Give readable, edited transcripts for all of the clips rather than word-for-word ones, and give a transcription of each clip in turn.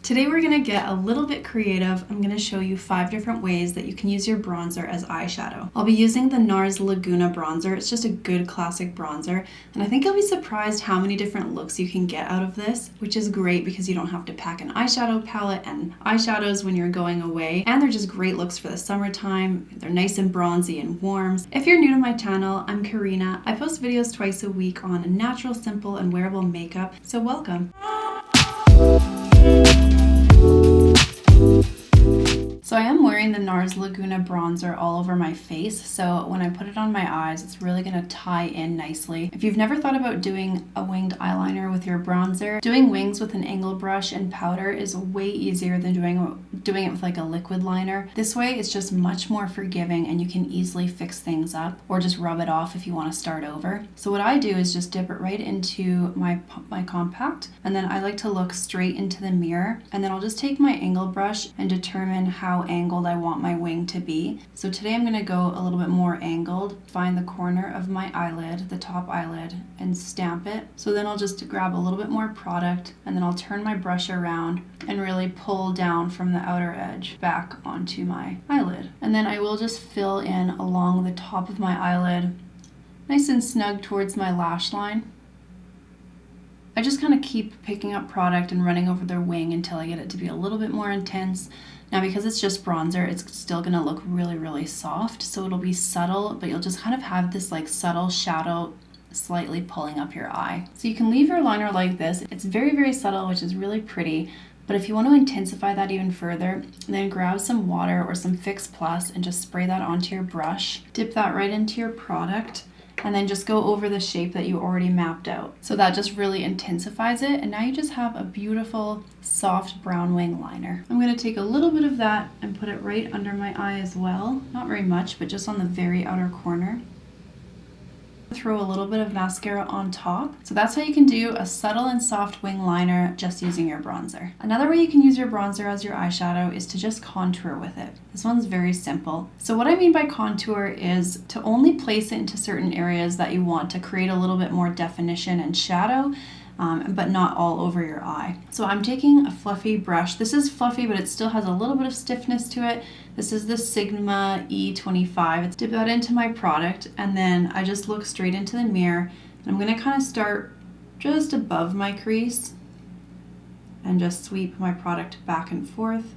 Today we're gonna get a little bit creative. I'm gonna show you 5 different ways that you can use your bronzer as eyeshadow. I'll be using the NARS Laguna bronzer. It's just a good classic bronzer, and I think you'll be surprised how many different looks you can get out of this, which is great because you don't have to pack an eyeshadow palette and eyeshadows when you're going away, and they're just great looks for the summertime. They're nice and bronzy and warms. If you're new to my channel, I'm Karina. I post videos twice a week on natural, simple, and wearable makeup, so welcome. So I am wearing the NARS Laguna bronzer all over my face, so when I put it on my eyes, it's really going to tie in nicely. If you've never thought about doing a winged eyeliner with your bronzer, doing wings with an angle brush and powder is way easier than doing it with like a liquid liner. This way it's just much more forgiving and you can easily fix things up or just rub it off if you want to start over. So what I do is just dip it right into my compact, and then I like to look straight into the mirror, and then I'll just take my angle brush and determine how angled I want my wing to be. So today I'm going to go a little bit more angled, find the corner of my eyelid, the top eyelid, and stamp it. So then I'll just grab a little bit more product, and then I'll turn my brush around and really pull down from the outer edge back onto my eyelid. And then I will just fill in along the top of my eyelid, nice and snug towards my lash line. I just kind of keep picking up product and running over their wing until I get it to be a little bit more intense. Now because it's just bronzer, it's still going to look really, really soft, so it'll be subtle, but you'll just kind of have this like subtle shadow slightly pulling up your eye. So you can leave your liner like this. It's very, very subtle, which is really pretty, but if you want to intensify that even further, then grab some water or some Fix Plus and just spray that onto your brush. Dip that right into your product, and then just go over the shape that you already mapped out. So that just really intensifies it, and now you just have a beautiful soft brown wing liner. I'm going to take a little bit of that and put it right under my eye as well. Not very much, but just on the very outer corner. Throw a little bit of mascara on top. So that's how you can do a subtle and soft wing liner just using your bronzer. Another way you can use your bronzer as your eyeshadow is to just contour with it. This one's very simple. So what I mean by contour is to only place it into certain areas that you want to create a little bit more definition and shadow, but not all over your eye. So I'm taking a fluffy brush. This is fluffy, but it still has a little bit of stiffness to it. This is the Sigma E25. Dip that into my product, and then I just look straight into the mirror, and I'm going to kind of start just above my crease and just sweep my product back and forth.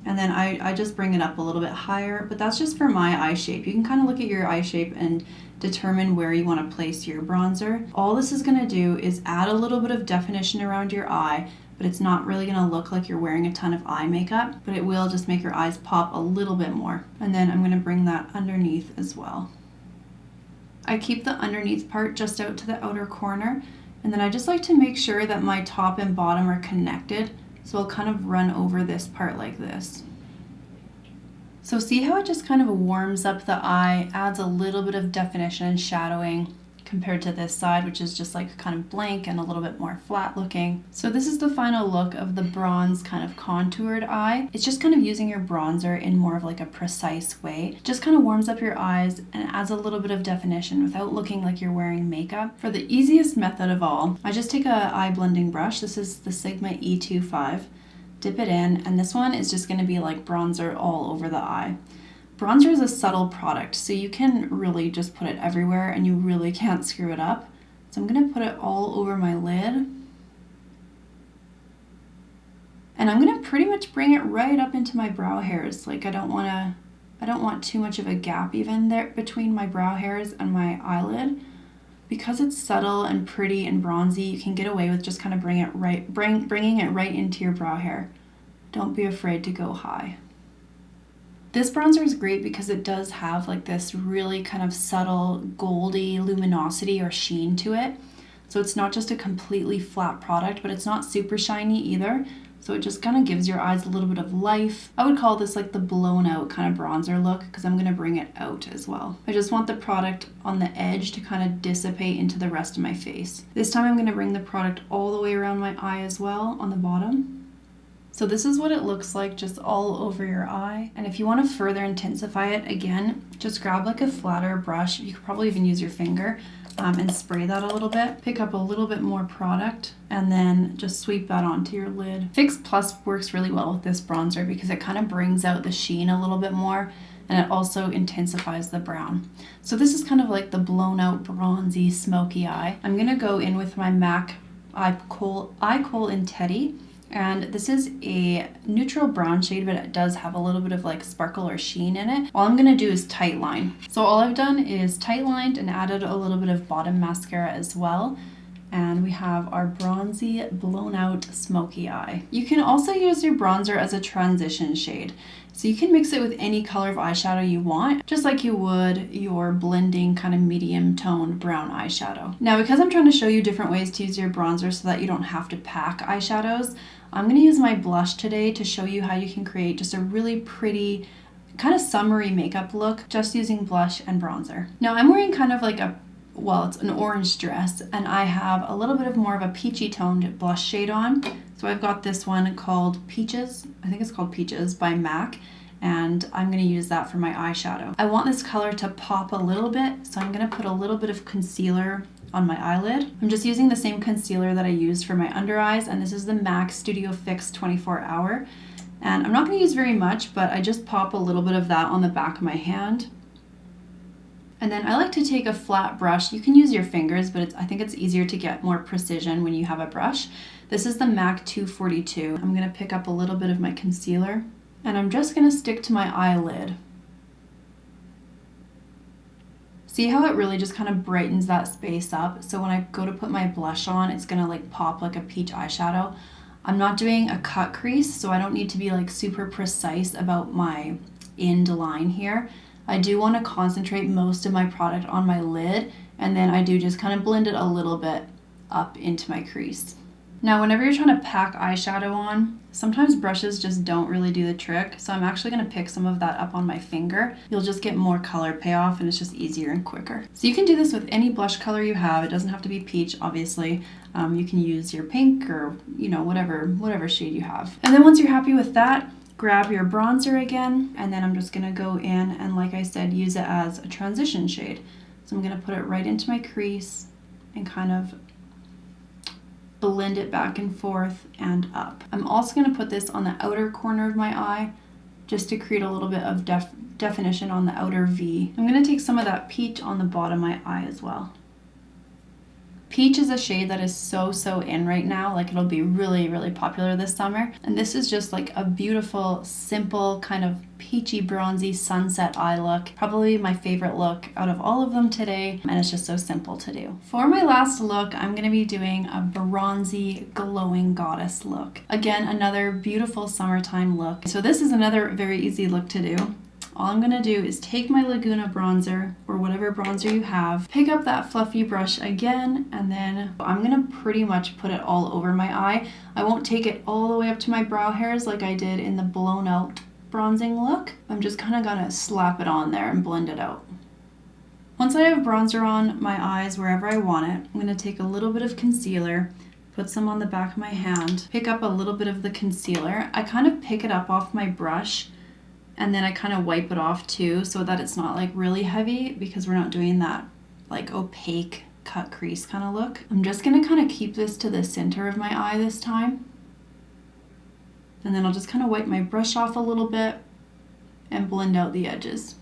And then I just bring it up a little bit higher, but that's just for my eye shape. You can kind of look at your eye shape and determine where you want to place your bronzer. All this is going to do is add a little bit of definition around your eye, but it's not really going to look like you're wearing a ton of eye makeup, but it will just make your eyes pop a little bit more. And then I'm going to bring that underneath as well. I keep the underneath part just out to the outer corner, and then I just like to make sure that my top and bottom are connected. So I'll kind of run over this part like this. So see how it just kind of warms up the eye, adds a little bit of definition and shadowing compared to this side, which is just like kind of blank and a little bit more flat looking. So this is the final look of the bronze kind of contoured eye. It's just kind of using your bronzer in more of like a precise way. Just kind of warms up your eyes and adds a little bit of definition without looking like you're wearing makeup. For the easiest method of all, I just take a eye blending brush. This is the Sigma E25. Dip it in, and this one is just going to be like bronzer all over the eye. Bronzer is a subtle product, so you can really just put it everywhere and you really can't screw it up. So I'm going to put it all over my lid. And I'm going to pretty much bring it right up into my brow hairs. Like I don't want too much of a gap even there between my brow hairs and my eyelid. Because it's subtle and pretty and bronzy, you can get away with just kind of bringing it right into your brow hair. Don't be afraid to go high. This bronzer is great because it does have like this really kind of subtle goldy luminosity or sheen to it. So it's not just a completely flat product, but it's not super shiny either. So it just kind of gives your eyes a little bit of life. I would call this like the blown out kind of bronzer look because I'm going to bring it out as well. I just want the product on the edge to kind of dissipate into the rest of my face. This time I'm going to bring the product all the way around my eye as well on the bottom. So this is what it looks like just all over your eye. And if you want to further intensify it, again, just grab like a flatter brush. You could probably even use your finger. and spray that a little bit. Pick up a little bit more product and then just sweep that onto your lid. Fix Plus works really well with this bronzer because it kind of brings out the sheen a little bit more, and it also intensifies the brown. So this is kind of like the blown out bronzy smoky eye. I'm gonna go in with my MAC Eye Kohl in Teddy. And this is a neutral brown shade, but it does have a little bit of like sparkle or sheen in it. All I'm gonna do is tight line. So all I've done is tight lined and added a little bit of bottom mascara as well. And we have our bronzy blown out smoky eye. You can also use your bronzer as a transition shade. So you can mix it with any color of eyeshadow you want, just like you would your blending kind of medium toned brown eyeshadow. Now, because I'm trying to show you different ways to use your bronzer so that you don't have to pack eyeshadows, I'm gonna use my blush today to show you how you can create just a really pretty, kind of summery makeup look just using blush and bronzer. Now I'm wearing kind of like it's an orange dress, and I have a little bit of more of a peachy toned blush shade on. So I've got this one called Peaches, I think it's called Peaches by MAC, and I'm gonna use that for my eyeshadow. I want this color to pop a little bit, so I'm gonna put a little bit of concealer on my eyelid. I'm just using the same concealer that I used for my under eyes, and this is the MAC Studio Fix 24 Hour. And I'm not gonna use very much, but I just pop a little bit of that on the back of my hand. And then I like to take a flat brush. You can use your fingers, but I think it's easier to get more precision when you have a brush. This is the MAC 242. I'm gonna pick up a little bit of my concealer, and I'm just gonna stick to my eyelid. See how it really just kind of brightens that space up? So when I go to put my blush on, it's gonna like pop like a peach eyeshadow. I'm not doing a cut crease, so I don't need to be like super precise about my end line here. I do want to concentrate most of my product on my lid, and then I do just kind of blend it a little bit up into my crease. Now, whenever you're trying to pack eyeshadow on, sometimes brushes just don't really do the trick, so I'm actually going to pick some of that up on my finger. You'll just get more color payoff, and it's just easier and quicker. So you can do this with any blush color you have. It doesn't have to be peach, obviously. You can use your pink or, whatever shade you have. And then once you're happy with that, grab your bronzer again, and then I'm just gonna go in and, like I said, use it as a transition shade. So I'm gonna put it right into my crease and kind of blend it back and forth and up. I'm also gonna put this on the outer corner of my eye just to create a little bit of definition on the outer V. I'm gonna take some of that peach on the bottom of my eye as well. Peach is a shade that is so in right now. Like, it'll be really popular this summer. And this is just like a beautiful, simple, kind of peachy, bronzy sunset eye look. Probably my favorite look out of all of them today. And it's just so simple to do. For my last look, I'm gonna be doing a bronzy, glowing goddess look. Again, another beautiful summertime look. So this is another very easy look to do. All I'm gonna do is take my Laguna bronzer, or whatever bronzer you have, pick up that fluffy brush again, and then I'm gonna pretty much put it all over my eye. I won't take it all the way up to my brow hairs like I did in the blown out bronzing look. I'm just kind of gonna slap it on there and blend it out. Once I have bronzer on my eyes wherever I want it, I'm gonna take a little bit of concealer, put some on the back of my hand, pick up a little bit of the concealer. I kind of pick it up off my brush, and then I kind of wipe it off too, so that it's not like really heavy, because we're not doing that like opaque cut crease kind of look. I'm just gonna kind of keep this to the center of my eye this time. And then I'll just kind of wipe my brush off a little bit and blend out the edges.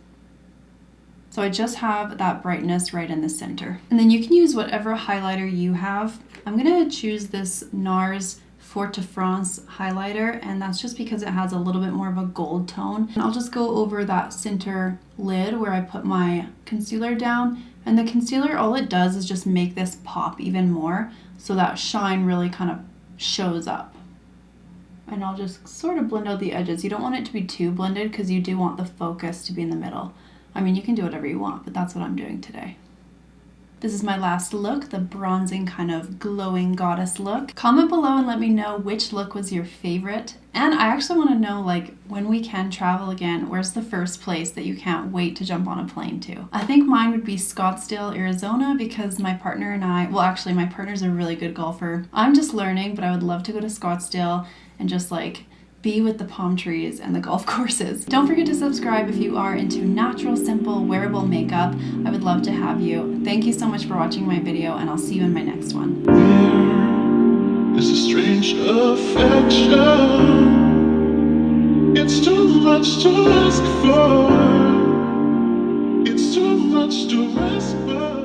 So I just have that brightness right in the center. And then you can use whatever highlighter you have. I'm gonna choose this NARS Fort de France highlighter, and that's just because it has a little bit more of a gold tone. And I'll just go over that center lid where I put my concealer down, and the concealer, all it does is just make this pop even more, so that shine really kind of shows up. And I'll just sort of blend out the edges. You don't want it to be too blended because you do want the focus to be in the middle. I mean, you can do whatever you want, but that's what I'm doing today. This is my last look, the bronzing kind of glowing goddess look. Comment below and let me know which look was your favorite. And I actually want to know, like, when we can travel again, where's the first place that you can't wait to jump on a plane to? I think mine would be Scottsdale, Arizona, because my partner and I, well, actually my partner's a really good golfer. I'm just learning, but I would love to go to Scottsdale and just like be with the palm trees and the golf courses. Don't forget to subscribe if you are into natural, simple, wearable makeup. I would love to have you. Thank you so much for watching my video, and I'll see you in my next one. There is a strange affection. It's too much to ask for. It's too much to ask for.